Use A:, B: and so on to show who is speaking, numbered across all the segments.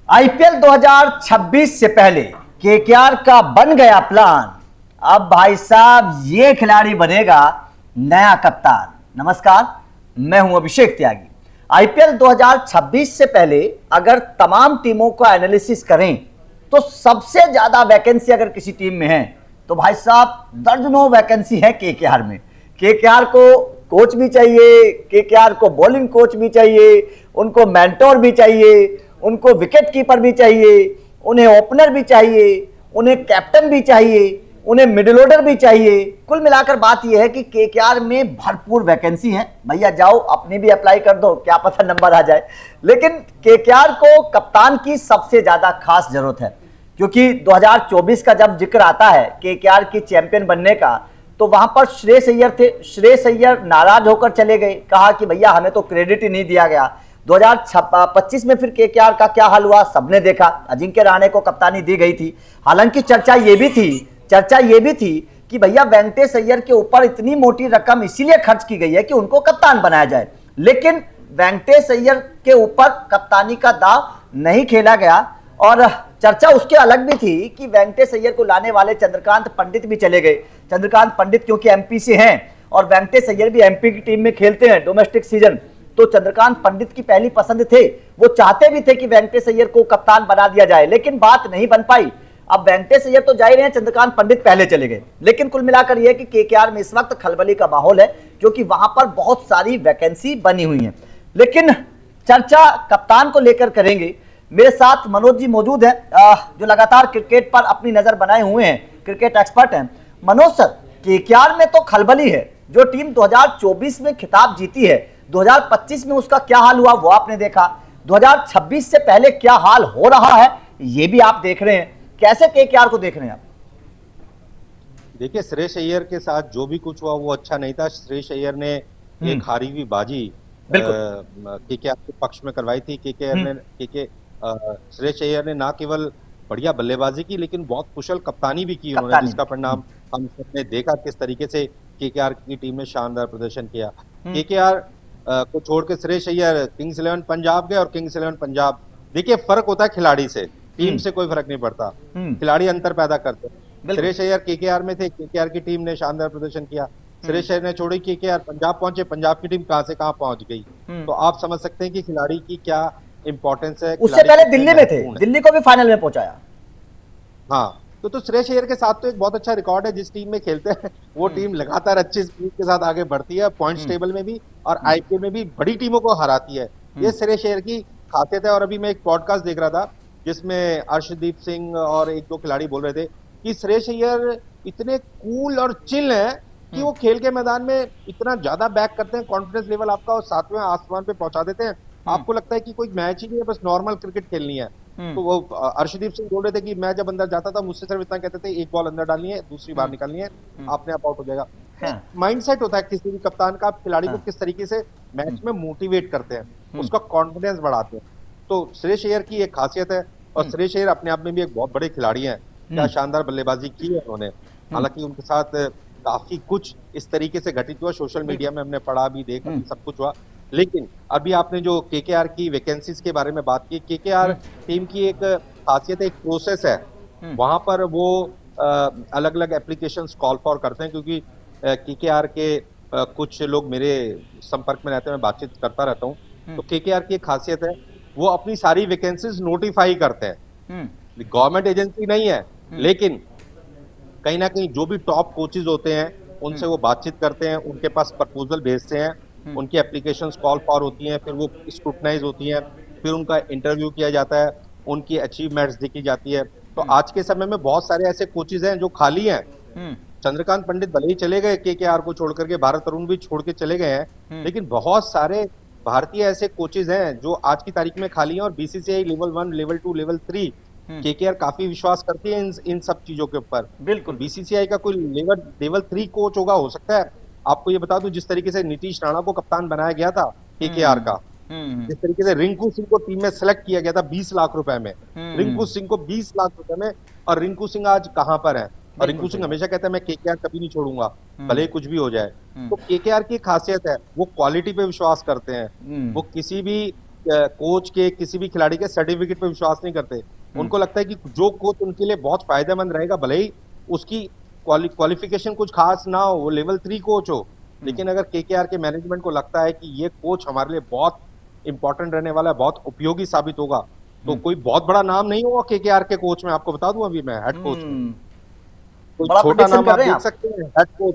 A: IPL 2026 से पहले KKR का बन गया प्लान। अब भाई साहब ये खिलाड़ी बनेगा नया कप्तान। नमस्कार, मैं हूं अभिषेक त्यागी। आईपीएल 2026 से पहले अगर तमाम टीमों का एनालिसिस करें तो सबसे ज्यादा वैकेंसी अगर किसी टीम में है तो भाई साहब दर्जनों वैकेंसी है केकेआर में। केकेआर को कोच भी चाहिए, केकेआर को बॉलिंग कोच भी चाहिए, उनको मेंटोर भी चाहिए, उनको विकेट कीपर भी चाहिए, उन्हें ओपनर भी चाहिए, उन्हें कैप्टन भी चाहिए, उन्हें मिडिल ऑर्डर भी चाहिए। कुल मिलाकर बात यह है कि केकेआर में भरपूर वैकेंसी है। भैया जाओ अपनी भी अप्लाई कर दो, क्या पता नंबर आ जाए। लेकिन केकेआर को कप्तान की सबसे ज्यादा खास जरूरत है, क्योंकि 2024 का जब जिक्र आता है केकेआर की चैंपियन बनने का तो वहां पर श्रेयस अय्यर थे। श्रेयस अय्यर नाराज होकर चले गए, कहा कि भैया हमें तो क्रेडिट ही नहीं दिया गया। 2025 में फिर केकेआर का क्या हाल हुआ सबने देखा, अजिंक्य रहाणे को कप्तानी दी गई थी। हालांकि चर्चा ये भी थी कि भैया वेंकटेश अय्यर के ऊपर इतनी मोटी रकम इसीलिए खर्च की गई है कि उनको कप्तान बनाया जाए, लेकिन वेंकटेश अय्यर के ऊपर कप्तानी का दाव नहीं खेला गया। और चर्चा उसके अलग भी थी कि वेंकटेश अय्यर को लाने वाले चंद्रकांत पंडित भी चले गए। चंद्रकांत पंडित क्योंकि एमपी से हैं और वेंकटेश अय्यर भी एमपी की टीम में खेलते हैं डोमेस्टिक सीजन, तो चंद्रकांत पंडित की पहली पसंद थे। वो चाहते भी थे कि वेंकटेश अय्यर को कप्तान बना दिया जाए, लेकिन बात नहीं बन पाई। अब वेंकटेश अय्यर तो जा ही रहे हैं, चंद्रकांत पंडित पहले चले गए। लेकिन कुल मिलाकर यह कि केकेआर में इस वक्त खलबली का माहौल है, क्योंकि वहां पर बहुत सारी वैकेंसी बनी हुई है। लेकिन चर्चा कप्तान को लेकर करेंगे। मेरे साथ मनोज जी मौजूद हैं, जो लगातार क्रिकेट पर अपनी नजर बनाए हुए हैं, क्रिकेट एक्सपर्ट हैं। मनोज सर, केकेआर में तो खलबली है। जो टीम 2024 में खिताब जीती है, 2025 में उसका क्या हाल हुआ वो आपने देखा। 2026 से पहले क्या हाल हो रहा है ये भी आप देख रहे हैं। कैसे केकेआर को देख रहे हैं आप?
B: देखिए, श्रेयस अय्यर के साथ जो भी कुछ हुआ वो अच्छा नहीं था। श्रेयस अय्यर ने एक हारी हुई बाजी केकेआर के पक्ष में करवाई थी। श्रेयस अय्यर ने ना केवल बढ़िया बल्लेबाजी की लेकिन बहुत कुशल कप्तानी भी की उन्होंने, जिसका परिणाम हम सबने देखा किस तरीके से केकेआर की टीम ने शानदार प्रदर्शन किया। केकेआर को छोड़ के श्रेयस अय्यर किंग्स 11 पंजाब गए और किंग्स 11 पंजाब, देखिए फर्क होता है खिलाड़ी से, टीम से कोई फर्क नहीं पड़ता, खिलाड़ी अंतर पैदा करते हैं। श्रेयस अय्यर केकेआर में थे, केकेआर की टीम ने शानदार प्रदर्शन किया। श्रेयस अय्यर ने छोड़ी केकेआर, पंजाब पहुंचे, पंजाब की टीम कहां से कहां पहुंच गई। तो आप समझ सकते हैं कि खिलाड़ी की क्या इंपॉर्टेंस है।
A: उससे पहले दिल्ली में थे, दिल्ली को भी फाइनल में पहुंचाया।
B: हाँ, तो श्रेयस अय्यर के साथ तो एक बहुत अच्छा रिकॉर्ड है। जिस टीम में खेलते हैं वो टीम लगातार अच्छी स्पीड के साथ आगे बढ़ती है, पॉइंट्स टेबल में भी और आईपीएल में भी बड़ी टीमों को हराती है। ये श्रेयस अय्यर की खासियत है। और अभी मैं एक पॉडकास्ट देख रहा था जिसमें अर्शदीप सिंह और एक दो खिलाड़ी बोल रहे थे कि श्रेयस अय्यर इतने कूल और चिल हैं कि वो खेल के मैदान में इतना ज्यादा बैक करते हैं, कॉन्फिडेंस लेवल आपका और सातवें आसमान पे पहुंचा देते हैं। आपको लगता है कि कोई मैच ही नहीं है, बस नॉर्मल क्रिकेट खेलनी है। तो वो अर्शदीप सिंह बोल रहे थे कि मैं जब अंदर जाता था मुझसे सिर्फ इतना कहते थे, एक बॉल अंदर डालनी है, दूसरी बाहर निकालनी है, आपने आप आउट हो जाएगा। माइंडसेट होता है किसी भी कप्तान का, आप खिलाड़ी को किस तरीके से मैच में मोटिवेट करते हैं, उसका कॉन्फिडेंस बढ़ाते हैं। तो श्रेयस अय्यर की एक खासियत है। और श्रेयस अय्यर अपने आप में भी एक बहुत बड़े खिलाड़ी हैं। क्या शानदार बल्लेबाजी की है उन्होंने। हालांकि उनके साथ काफी कुछ इस तरीके से घटित हुआ, सोशल मीडिया में हमने पढ़ा भी, देखा भी, सब कुछ हुआ। लेकिन अभी आपने जो केकेआर की वैकेंसीज के बारे में बात की, केकेआर टीम की एक खासियत है, एक प्रोसेस है। वहां पर वो अलग अलग एप्लीकेशंस कॉल फॉर करते हैं, क्योंकि केकेआर के कुछ लोग मेरे संपर्क में रहते हैं, मैं बातचीत करता रहता हूँ। तो केकेआर की एक खासियत है, वो अपनी सारी वैकेंसीज नोटिफाई करते हैं। गवर्नमेंट एजेंसी नहीं है, लेकिन कहीं ना कहीं जो भी टॉप कोचेज होते हैं उनसे वो बातचीत करते हैं, उनके पास प्रपोजल भेजते हैं, उनकी एप्लीकेशंस कॉल फॉर होती हैं, फिर वो स्क्रूटनाइज होती हैं, फिर उनका इंटरव्यू किया जाता है, उनकी अचीवमेंट्स देखी जाती है। तो आज के समय में बहुत सारे ऐसे कोचेज हैं जो खाली हैं। चंद्रकांत पंडित भले ही चले गए केकेआर को छोड़ करके, भारत तरुण भी छोड़ के चले गए हैं, लेकिन बहुत सारे भारतीय ऐसे कोचेज हैं जो आज की तारीख में खाली हैं। और BCCI level 1, level 2, level 3 KKR काफी विश्वास करती है इन सब चीजों के ऊपर। बिल्कुल, बीसीसीआई का कोई लेवल 3 कोच होगा, हो सकता है। आपको ये बता दूं, जिस तरीके से नीतीश राणा को कप्तान बनाया गया था केकेआर का, जिस तरीके से रिंकू सिंह को टीम में सेलेक्ट किया गया था 20 लाख रुपए में, रिंकू सिंह को 20 लाख रुपए में, और रिंकू सिंह आज कहां पर है। और रिंकू सिंह हमेशा कहता है मैं केकेआर कभी नहीं छोड़ूंगा, भले ही कुछ भी हो जाए। तो केकेआर की खासियत है, वो क्वालिटी पे विश्वास करते हैं। वो किसी भी कोच के, किसी भी खिलाड़ी के सर्टिफिकेट पे विश्वास नहीं करते। उनको लगता है कि जो कोच उनके लिए बहुत फायदेमंद रहेगा, भले ही उसकी क्वालिफिकेशन कुछ खास ना हो, वो लेवल 3 कोच हो, लेकिन अगर केकेआर के मैनेजमेंट को लगता है कि ये कोच हमारे लिए बहुत इंपॉर्टेंट रहने वाला है, बहुत उपयोगी साबित होगा, तो कोई बहुत बड़ा नाम नहीं होगा केकेआर के कोच में। आपको बता दूं, अभी मैं हेड कोच में कोई
A: बड़ा
B: छोटा
A: प्रेडिक्शन
B: नाम
A: कर
B: आप
A: रहे हैं
B: देख
A: आप।
B: सकते हैं हेड कोच।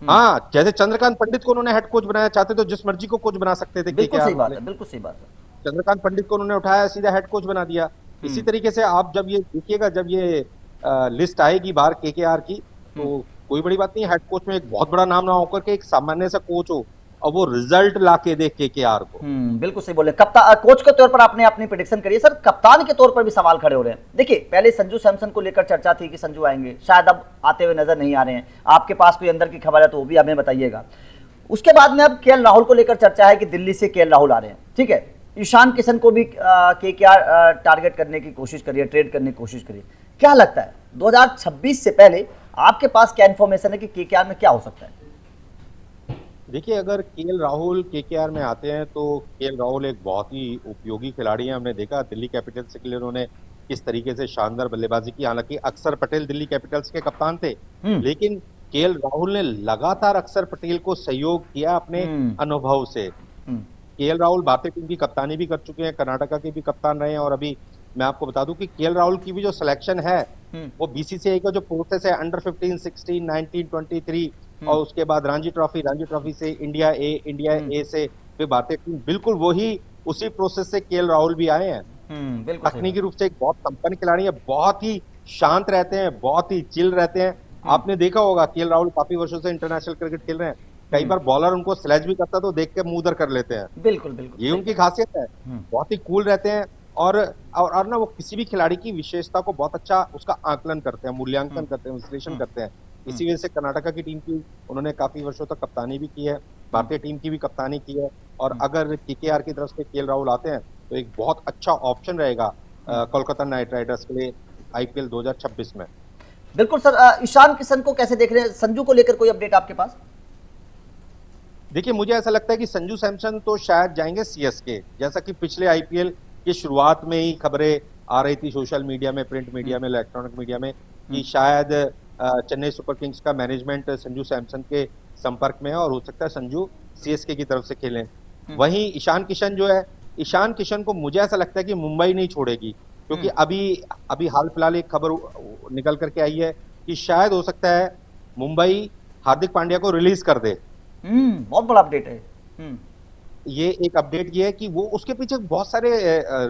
B: हाँ, जैसे चंद्रकांत पंडित को उन्होंने हेड कोच बनाया, चाहते तो जिस मर्जी को कोच बना सकते थे
A: बिल्कुल
B: केकेआर
A: सही बात
B: वाले।
A: है, बिल्कुल सही बात है।
B: चंद्रकांत पंडित को उन्होंने उठाया, सीधा हेड कोच बना दिया। इसी तरीके से आप जब ये देखिएगा, जब ये लिस्ट आएगी बाहर केकेआर की, तो कोई बड़ी बात नहीं, हेड कोच में एक बहुत बड़ा नाम ना होकर के एक सामान्य सा कोच हो और वो रिजल्ट ला के दे केकेआर को।
A: बिल्कुल सही बोले। कप्तान कोच के तौर पर आपने अपनी प्रेडिक्शन करी है सर, कप्तान के तौर पर भी सवाल खड़े हो रहे हैं। देखिए, पहले संजू सैमसन को लेकर चर्चा थी कि संजू आएंगे, शायद अब आते हुए नजर नहीं आ रहे हैं। आपके पास कोई अंदर की खबर है तो वो भी हमें बताइएगा। उसके बाद में अब केएल राहुल को लेकर चर्चा है कि दिल्ली से केएल राहुल आ रहे हैं, ठीक है। ईशान किशन को भी केकेआर टारगेट करने की कोशिश करिए, ट्रेड करने की कोशिश करिए। क्या लगता है 2026 से पहले आपके पास क्या इन्फॉर्मेशन है कि केकेआर में क्या हो सकता है?
B: देखिए, अगर केएल राहुल केकेआर में आते हैं तो केएल राहुल एक बहुत ही उपयोगी खिलाड़ी है। हमने देखा दिल्ली कैपिटल्स के लिए उन्होंने किस तरीके से शानदार बल्लेबाजी की। हालांकि अक्षर पटेल दिल्ली कैपिटल्स के कप्तान थे, लेकिन केएल राहुल ने लगातार अक्षर पटेल को सहयोग किया अपने अनुभव से। केएल राहुल भारतीय टीम की कप्तानी भी कर चुके हैं, कर्नाटका के भी कप्तान रहे हैं, और अभी मैं आपको बता दूं कि केएल राहुल की भी जो सिलेक्शन है वो बीसीसीआई का जो प्रोसेस है, अंडर 15, 16, 19, 23 और उसके बाद रणजी ट्रॉफी से इंडिया ए से फिर भारतीय टीम, बिल्कुल वही उसी प्रोसेस से केएल राहुल भी आए हैं।
A: बिल्कुल
B: तकनीकी रूप से एक बहुत संपन्न खिलाड़ी है, बहुत ही शांत रहते हैं, बहुत ही चिल रहते हैं। आपने देखा होगा केएल राहुल काफी वर्षों से इंटरनेशनल क्रिकेट खेल रहे हैं, कई बार बॉलर उनको स्लेज भी करता तो देख के मुंह उधर कर लेते हैं।
A: बिल्कुल बिल्कुल
B: ये उनकी खासियत है, बहुत ही कूल रहते हैं। और ना वो किसी भी खिलाड़ी की विशेषता को बहुत अच्छा उसका आकलन करते हैं, मूल्यांकन करते हैं, विश्लेषण करते हैं। इसी वजह से कर्नाटका की टीम की उन्होंने काफी वर्षों तक कप्तानी भी की है, भारतीय टीम की भी कप्तानी की है, और अगर केकेआर की तरफ से केएल राहुल आते हैं तो एक बहुत अच्छा ऑप्शन रहेगा कोलकाता नाइट राइडर्स के लिए आईपीएल 2026 में।
A: बिल्कुल सर। ईशान किशन को कैसे देख रहे हैं? संजू को लेकर कोई अपडेट आपके पास?
B: देखिए, मुझे ऐसा लगता है कि संजू सैमसन तो शायद जाएंगे सीएसके, जैसा कि पिछले आईपीएल की शुरुआत में ही खबरें आ रही थी सोशल मीडिया में, प्रिंट मीडिया में, इलेक्ट्रॉनिक मीडिया में, कि शायद चेन्नई सुपर किंग्स का मैनेजमेंट संजू सैमसन के संपर्क में है और हो सकता है संजू सीएसके की तरफ से खेलें। वहीं ईशान किशन जो है, ईशान किशन को मुझे ऐसा लगता है कि मुंबई नहीं छोड़ेगी, क्योंकि अभी हाल फिलहाल एक खबर निकल करके आई है कि शायद हो सकता है मुंबई हार्दिक पांड्या को रिलीज कर दे।
A: बहुत बड़ा अपडेट है।
B: ये एक अपडेट ये है कि वो उसके पीछे बहुत सारे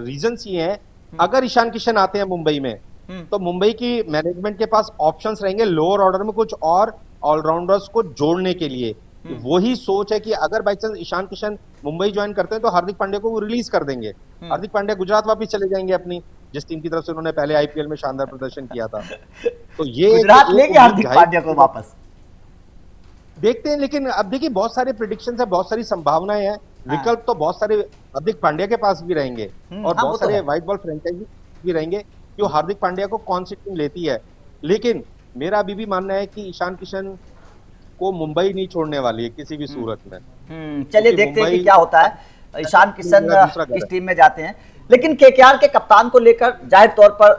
B: रीजंस ये हैं। अगर ईशान किशन आते हैं मुंबई में, तो मुंबई की मैनेजमेंट के पास ऑप्शंस रहेंगे लोअर ऑर्डर में कुछ और ऑलराउंडर्स को जोड़ने के लिए। वही सोच है कि अगर by chance Ishan Kishan Mumbai join करते हैं तो हार्दिक पांड्या को वो रिलीज कर देंगे। हार्दिक पांड्या गुजरात वापस चले जाएंगे, अपनी जिस टीम की तरफ से उन्होंने पहले आईपीएल में शानदार प्रदर्शन किया था। तो ये
A: गुजरात लेंगे हार्दिक पांड्या को वापस,
B: देखते हैं। लेकिन अब देखिए, बहुत सारे प्रिडिक्शंस है, बहुत सारी संभावनाएं हैं, विकल्प तो बहुत सारे हार्दिक पांड्या के पास भी रहेंगे, और बहुत सारे व्हाइट बॉल फ्रेंचाइजी भी रहेंगे जो हार्दिक पांड्या को कौन सी टीम लेती है। लेकिन मेरा अभी भी मानना है कि ईशान किशन को मुंबई नहीं छोड़ने वाली है किसी भी सूरत में।
A: चलिए देखते हैं कि क्या होता है, ईशान किशन किस टीम में जाते हैं। लेकिन केकेआर के कप्तान को लेकर जाहिर तौर पर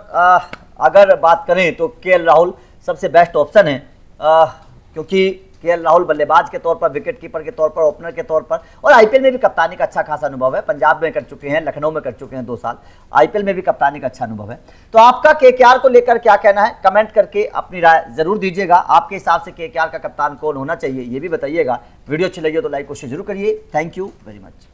A: अगर बात करें तो केएल राहुल सबसे बेस्ट ऑप्शन है, क्योंकि केएल राहुल बल्लेबाज के तौर पर, विकेट कीपर के तौर पर, ओपनर के तौर पर, और आईपीएल में भी कप्तानी का अच्छा खासा अनुभव है। पंजाब में कर चुके हैं, लखनऊ में कर चुके हैं 2 साल, आईपीएल में भी कप्तानी का अच्छा अनुभव है। तो आपका केकेआर को लेकर क्या कहना है, कमेंट करके अपनी राय जरूर दीजिएगा। आपके हिसाब से केकेआर का कप्तान कौन होना चाहिए ये भी बताइएगा। वीडियो अच्छी लगी हो तो लाइक कोशिश जरूर करिए। Thank you very much.